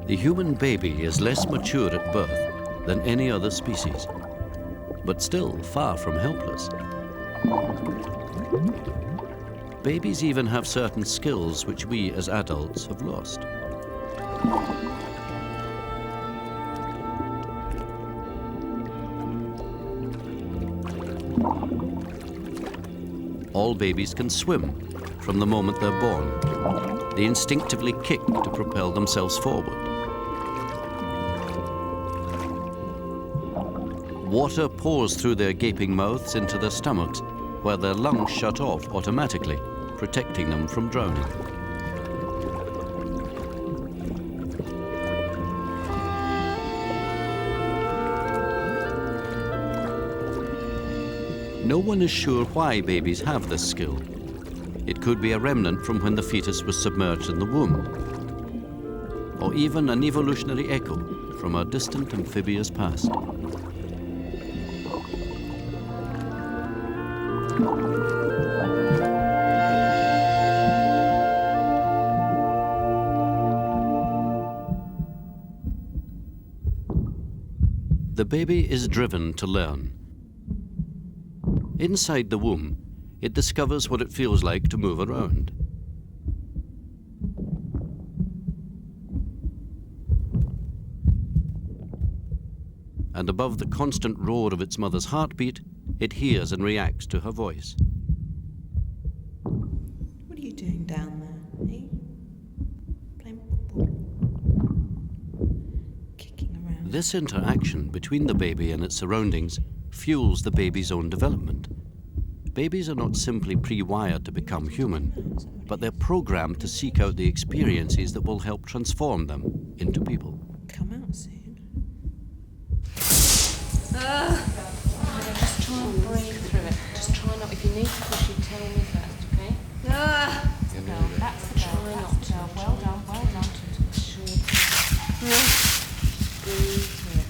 The human baby is less mature at birth than any other species, but still far from helpless. Babies even have certain skills which we as adults have lost. All babies can swim from the moment they're born. They instinctively kick to propel themselves forward. Water pours through their gaping mouths into their stomachs, where their lungs shut off automatically, protecting them from drowning. No one is sure why babies have this skill. It could be a remnant from when the fetus was submerged in the womb, or even an evolutionary echo from a distant amphibious past. The baby is driven to learn. Inside the womb, it discovers what it feels like to move around. And above the constant roar of its mother's heartbeat, it hears and reacts to her voice. What are you doing down there, eh? Playing football? Kicking around? This interaction between the baby and its surroundings fuels the baby's own development. Babies are not simply pre-wired to become human, but they're programmed to seek out the experiences that will help transform them into people. Come out soon. Just try and breathe through it. Just try not, if you need to push, you tell me first, okay? That's the girl. Try not to. Well done, well done. Breathe through it,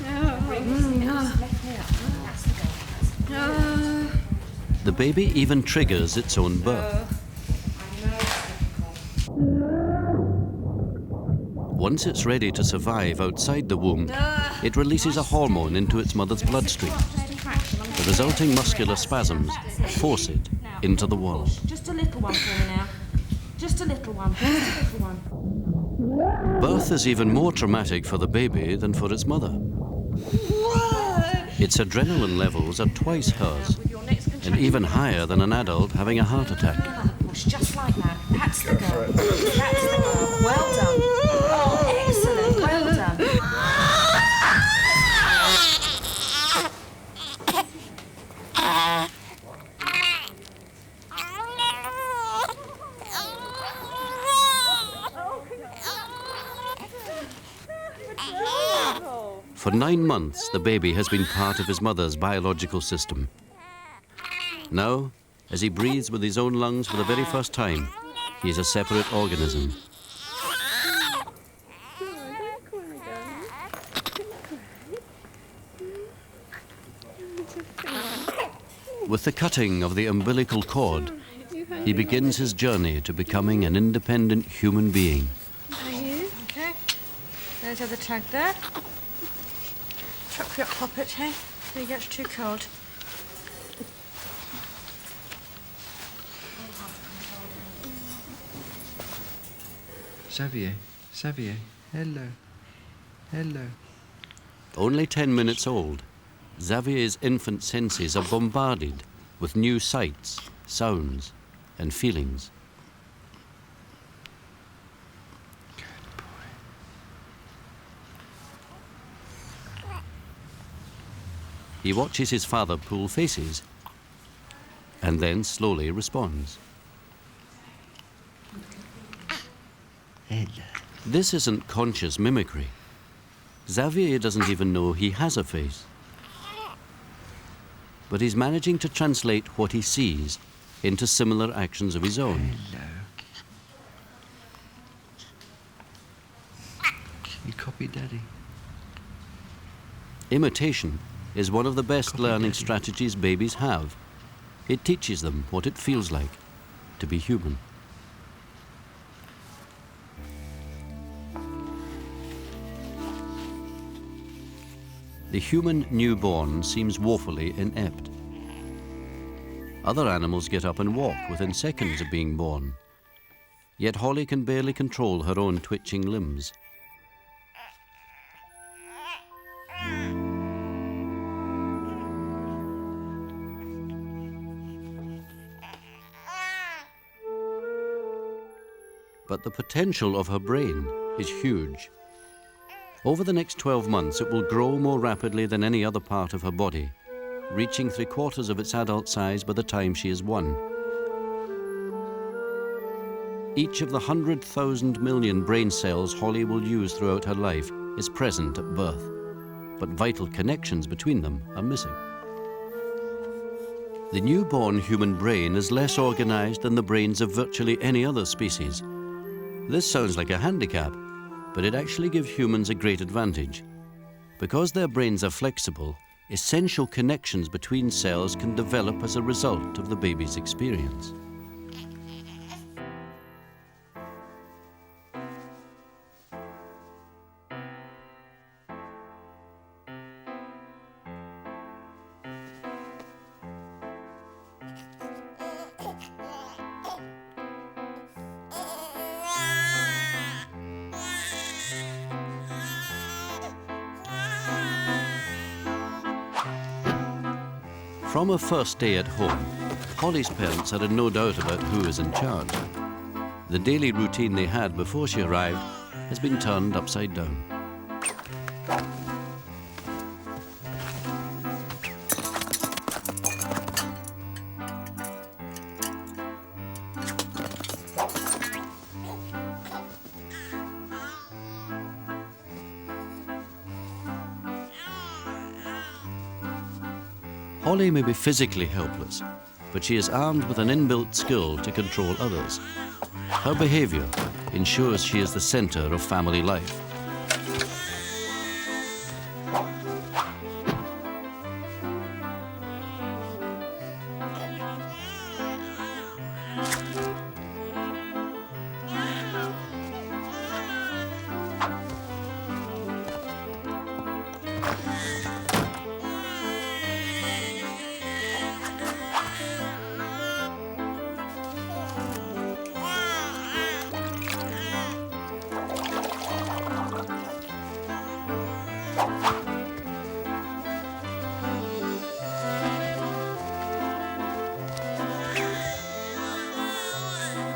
Connie. Bring this knee, just lift me up. That's the girl. The baby even triggers its own birth. Once it's ready to survive outside the womb, it releases a hormone into its mother's bloodstream. The resulting muscular spasms force it into the world. Just a little one for me now. Just a little one. Just a little one. Birth is even more traumatic for the baby than for its mother. Its adrenaline levels are twice hers, and even higher than an adult having a heart attack. Push just like that. That's the girl. That's the girl. Well done. Oh, excellent. Well done. For 9 months, the baby has been part of his mother's biological system. Now, as he breathes with his own lungs for the very first time, he is a separate organism. With the cutting of the umbilical cord, he begins his journey to becoming an independent human being. Are you? Okay. There's the other tag there. Chuck your poppet, hey? Before it gets too cold. Xavier, hello, hello. Only 10 minutes old, Xavier's infant senses are bombarded with new sights, sounds, and feelings. Good boy. He watches his father pull faces and then slowly responds. This isn't conscious mimicry. Xavier doesn't even know he has a face. But he's managing to translate what he sees into similar actions of his own. Hello. You copy Daddy. Imitation is one of the best learning strategies babies have. It teaches them what it feels like to be human. the human newborn seems woefully inept. Other animals get up and walk within seconds of being born. Yet Holly can barely control her own twitching limbs. But the potential of her brain is huge. Over the next 12 months, it will grow more rapidly than any other part of her body, reaching 3/4 of its adult size by the time she is 1. Each of the 100,000 million brain cells Holly will use throughout her life is present at birth, but vital connections between them are missing. The newborn human brain is less organized than the brains of virtually any other species. This sounds like a handicap, but it actually gives humans a great advantage. Because their brains are flexible, essential connections between cells can develop as a result of the baby's experience. From her first day at home, Holly's parents had no doubt about who is in charge. The daily routine they had before she arrived has been turned upside down. Holly may be physically helpless, but she is armed with an inbuilt skill to control others. Her behavior ensures she is the center of family life.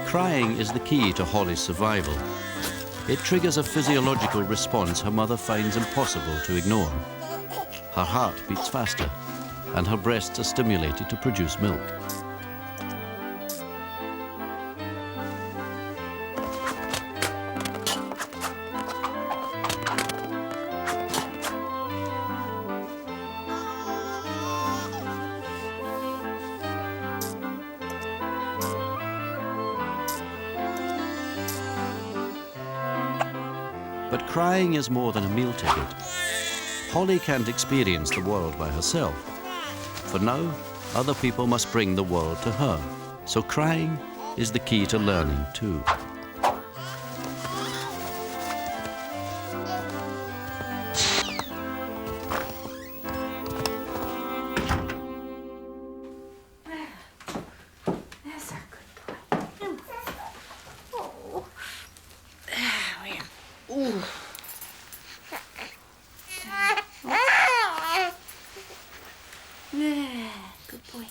Crying is the key to Holly's survival. It triggers a physiological response her mother finds impossible to ignore. Her heart beats faster, and her breasts are stimulated to produce milk. But crying is more than a meal ticket. Holly can't experience the world by herself. For now, other people must bring the world to her. So crying is the key to learning too. That's a good boy. Oh. There we are. Ooh. Yeah, good boy.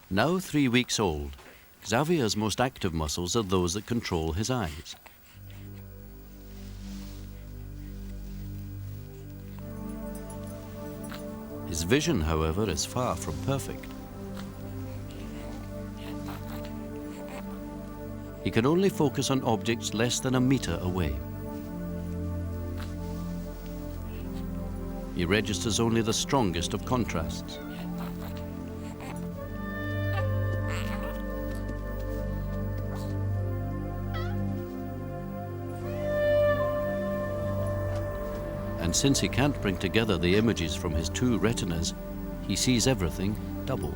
Now 3 weeks old, Xavier's most active muscles are those that control his eyes. His vision, however, is far from perfect. He can only focus on objects less than a meter away. He registers only the strongest of contrasts. And since he can't bring together the images from his 2 retinas, he sees everything double.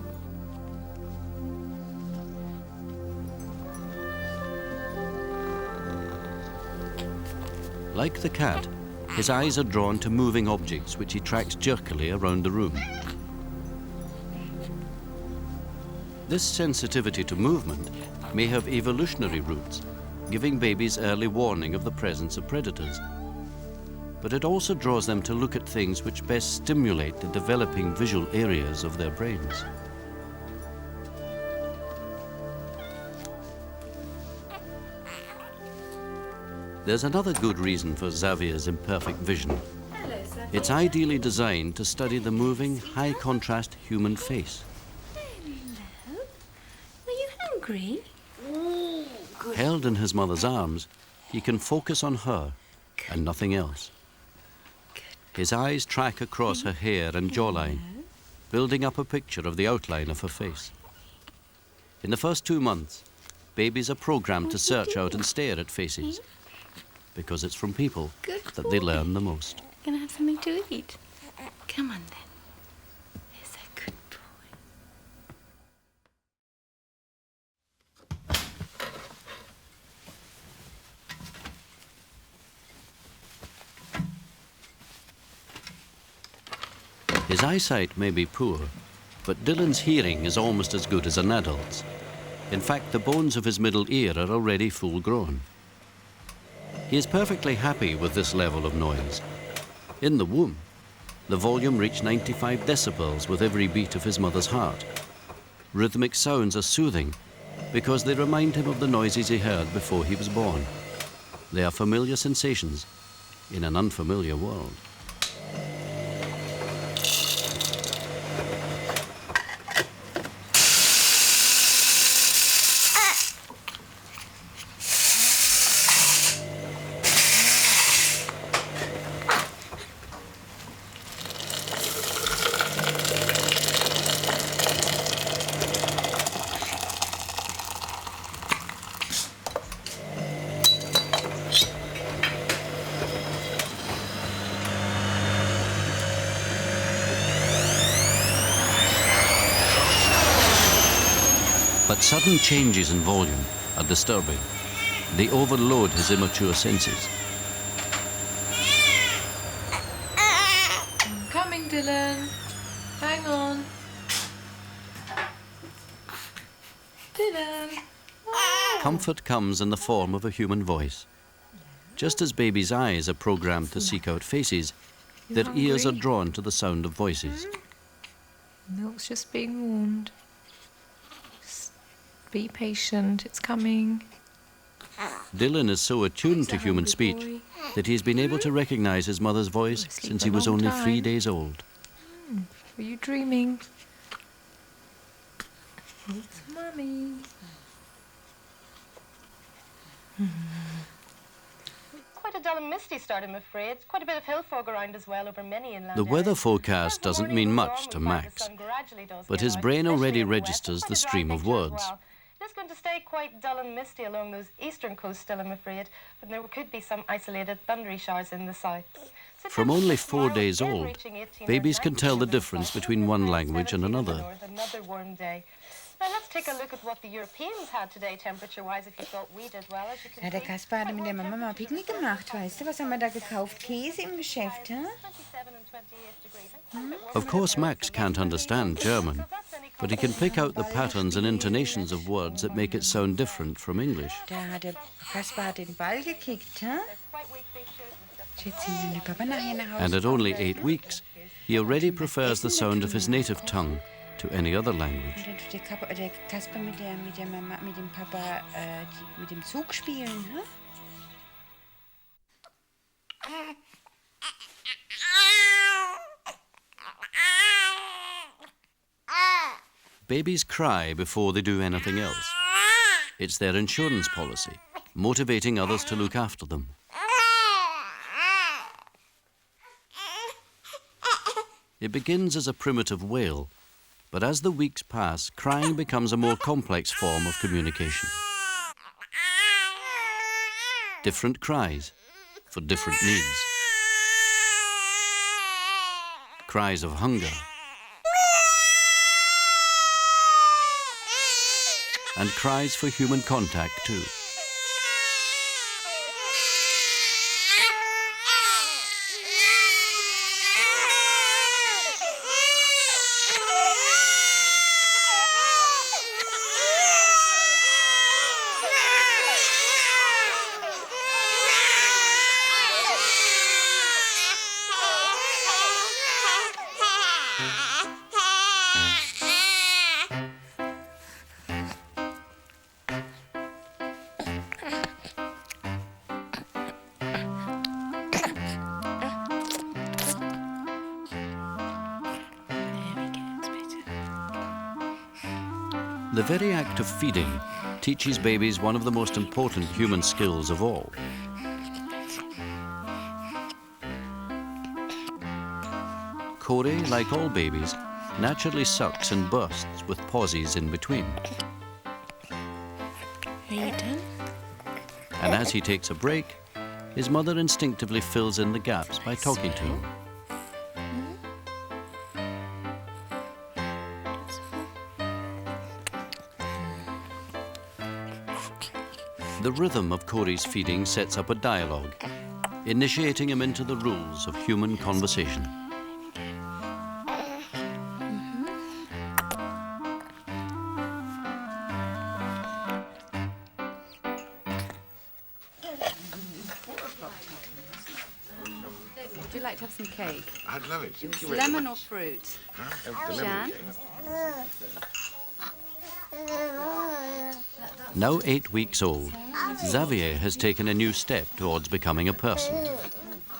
Like the cat, his eyes are drawn to moving objects which he tracks jerkily around the room. This sensitivity to movement may have evolutionary roots, giving babies early warning of the presence of predators. But it also draws them to look at things which best stimulate the developing visual areas of their brains. There's another good reason for Xavier's imperfect vision. It's ideally designed to study the moving, high-contrast human face. Hello. Were you hungry? Held in his mother's arms, he can focus on her and nothing else. His eyes track across her hair and jawline, building up a picture of the outline of her face. In the first 2 months, babies are programmed to search out and stare at faces, because it's from people that they learn the most. Gonna have something to eat. Come on then. He's a good boy. His eyesight may be poor, but Dylan's hearing is almost as good as an adult's. In fact, the bones of his middle ear are already full grown. He is perfectly happy with this level of noise. In the womb, the volume reached 95 decibels with every beat of his mother's heart. Rhythmic sounds are soothing because they remind him of the noises he heard before he was born. They are familiar sensations in an unfamiliar world. But sudden changes in volume are disturbing. They overload his immature senses. I'm coming, Dylan. Hang on. Dylan. Comfort comes in the form of a human voice. Just as babies' eyes are programmed to seek out faces, their ears are drawn to the sound of voices. Milk's just being warmed. Just be patient, it's coming. Dylan is so attuned to human speech that he's been able to recognize his mother's voice since he was only 3 days old. Were you dreaming? It's Mummy. Quite a dull and misty start, I'm afraid. Quite a bit of hill fog around as well over many inland The areas. weather forecast As the doesn't morning mean goes much on, to we find Max, the sun gradually does but get his out, brain especially already in the west. registers Quite the a dry stream of picture as words. well. It is going to stay quite dull and misty along those eastern coasts still, I'm afraid, but there could be some isolated thundery showers in the south. So From only temperatures 4 tomorrow days again old, reaching 18 or babies can 19 tell the in the difference south, between one and language and 17 in the another. north, another warm day. Now let's take a look at what the Europeans had today, temperature-wise, if you thought we did well. As you can Ja, der see, Kaspar hatte quite mit der warm Mama mal temperatures Picknick in the gemacht, weißt du? Was haben wir da gekauft? Käse im Geschäft, hä? 27 and 28 degrees. And quite a bit Of warmer course, than Max can't understand German, So that's any but he can pick out the patterns and intonations of words that make it sound different from English. Da hat der Kaspar hat den Ball gekickt, hä? quite weak features with just Jetzt ziehen wir den Papa nachher nach Hause. And at only 8 weeks, he already prefers the sound of his native tongue to any other language. Und dann tut der Kaspar mit der Mama, mit dem Papa, mit dem Zug spielen, hä? Babies cry before they do anything else. It's their insurance policy, motivating others to look after them. It begins as a primitive wail, but as the weeks pass, crying becomes a more complex form of communication. Different cries for different needs. Cries of hunger and cries for human contact too. The very act of feeding teaches babies one of the most important human skills of all. Corey, like all babies, naturally sucks and bursts with pauses in between. Are you done? And as he takes a break, his mother instinctively fills in the gaps by talking to him. The rhythm of Corey's feeding sets up a dialogue, initiating him into the rules of human conversation. Would you like to have some cake? I'd love it. Thank you very Lemon or much. fruit? Huh? The Jan? lemon cake. Now 8 weeks old, Xavier has taken a new step towards becoming a person.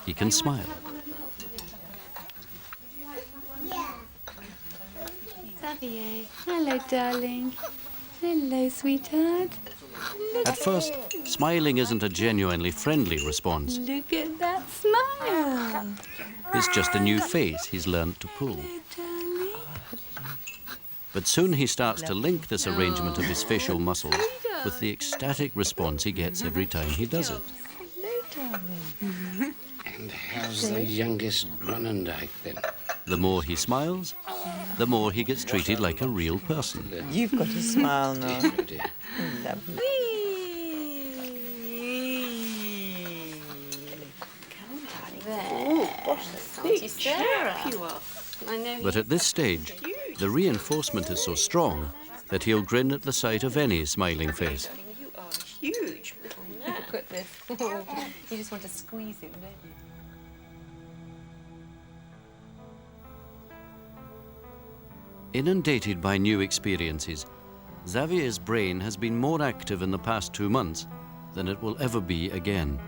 He can smile. Xavier. Hello, darling. Hello, sweetheart. At first, smiling isn't a genuinely friendly response. Look at that smile. It's just a new face he's learned to pull. Darling. But soon he starts to link this arrangement of his facial muscles with the ecstatic response he gets every time he does it. Hello, darling. And how's the youngest Grunendike then? The more he smiles, the more he gets treated like a real person. You've got a smile now. Oh dear. Lovely. But at this stage, the reinforcement is so strong that he'll grin at the sight of any smiling face. You are huge. Look at this. You just want to squeeze him, don't you? Inundated by new experiences, Xavier's brain has been more active in the past 2 months than it will ever be again.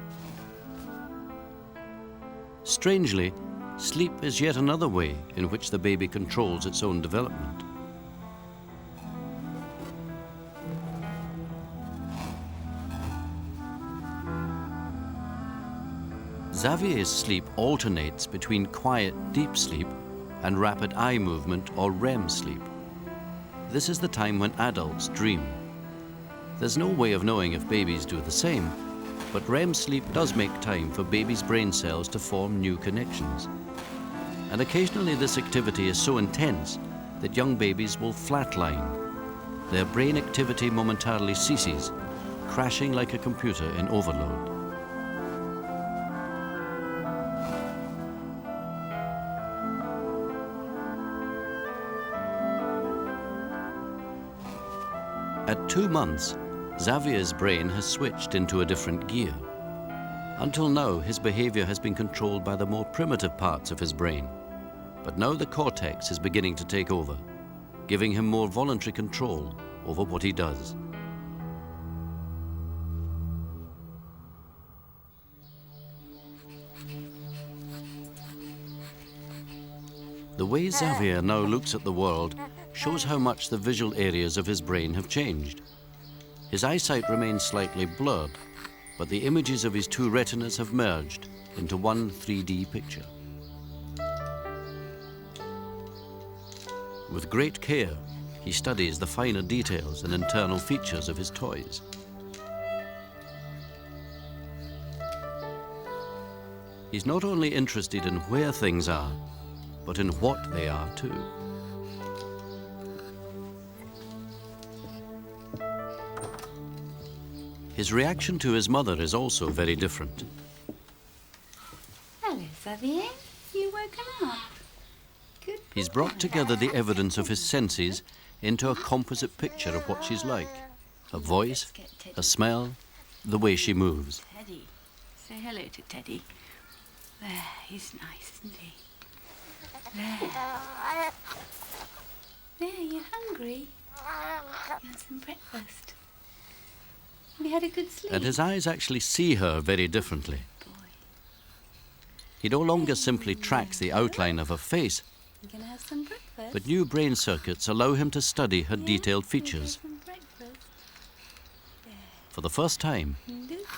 Strangely, sleep is yet another way in which the baby controls its own development. Xavier's sleep alternates between quiet, deep sleep and rapid eye movement or REM sleep. This is the time when adults dream. There's no way of knowing if babies do the same, but REM sleep does make time for babies' brain cells to form new connections. And occasionally this activity is so intense that young babies will flatline. Their brain activity momentarily ceases, crashing like a computer in overload. At 2 months, Xavier's brain has switched into a different gear. Until now, his behavior has been controlled by the more primitive parts of his brain. But now the cortex is beginning to take over, giving him more voluntary control over what he does. The way Xavier now looks at the world shows how much the visual areas of his brain have changed. His eyesight remains slightly blurred, but the images of his 2 retinas have merged into one 3D picture. With great care, he studies the finer details and internal features of his toys. He's not only interested in where things are, but in what they are too. His reaction to his mother is also very different. Hello, Xavier. You woken up? Good. He's brought together the evidence of his senses into a composite picture of what she's like. Her voice, her smell, the way she moves. Teddy. Say hello to Teddy. There, he's nice, isn't he? There. There, you're hungry? You want some breakfast? Have you had a good sleep? And his eyes actually see her very differently. Boy. He no longer simply tracks the outline of her face, You gonna have some breakfast? but new brain circuits allow him to study her detailed features. For the first time,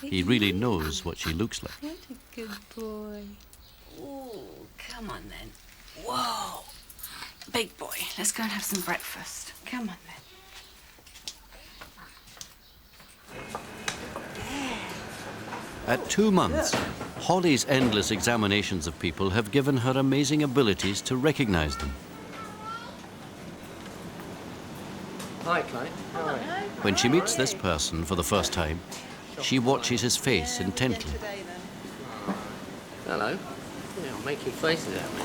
he really knows what she looks like. What a good boy. Oh, come on then. Whoa. Big boy, let's go and have some breakfast. Come on then. At 2 months, Holly's endless examinations of people have given her amazing abilities to recognize them. Hi, Clyde. How are you? When she meets this person for the first time, she watches his face intently. Hello. Yeah, I'll make your faces at me,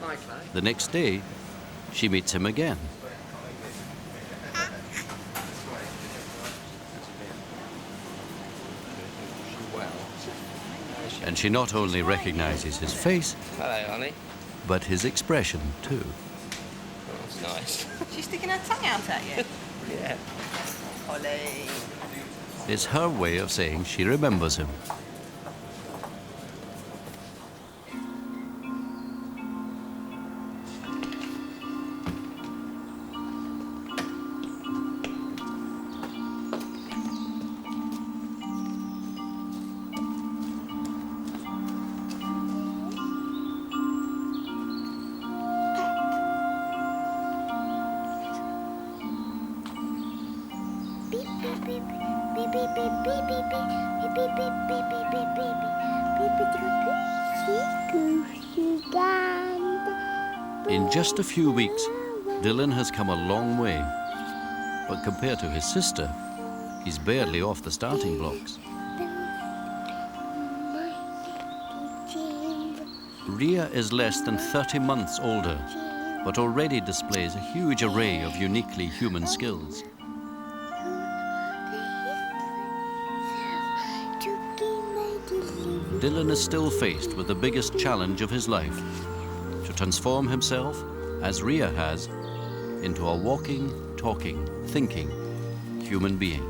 Hi, Clyde. The next day, she meets him again. And she not only recognizes his face, Hello, honey. but his expression too. Oh, that's nice. She's sticking her tongue out at you. Yeah. Ollie. It's her way of saying she remembers him. In just a few weeks, Dylan has come a long way. But compared to his sister, he's barely off the starting blocks. Ria is less than 30 months older, but already displays a huge array of uniquely human skills. Dylan is still faced with the biggest challenge of his life, to transform himself, as Ria has, into a walking, talking, thinking human being.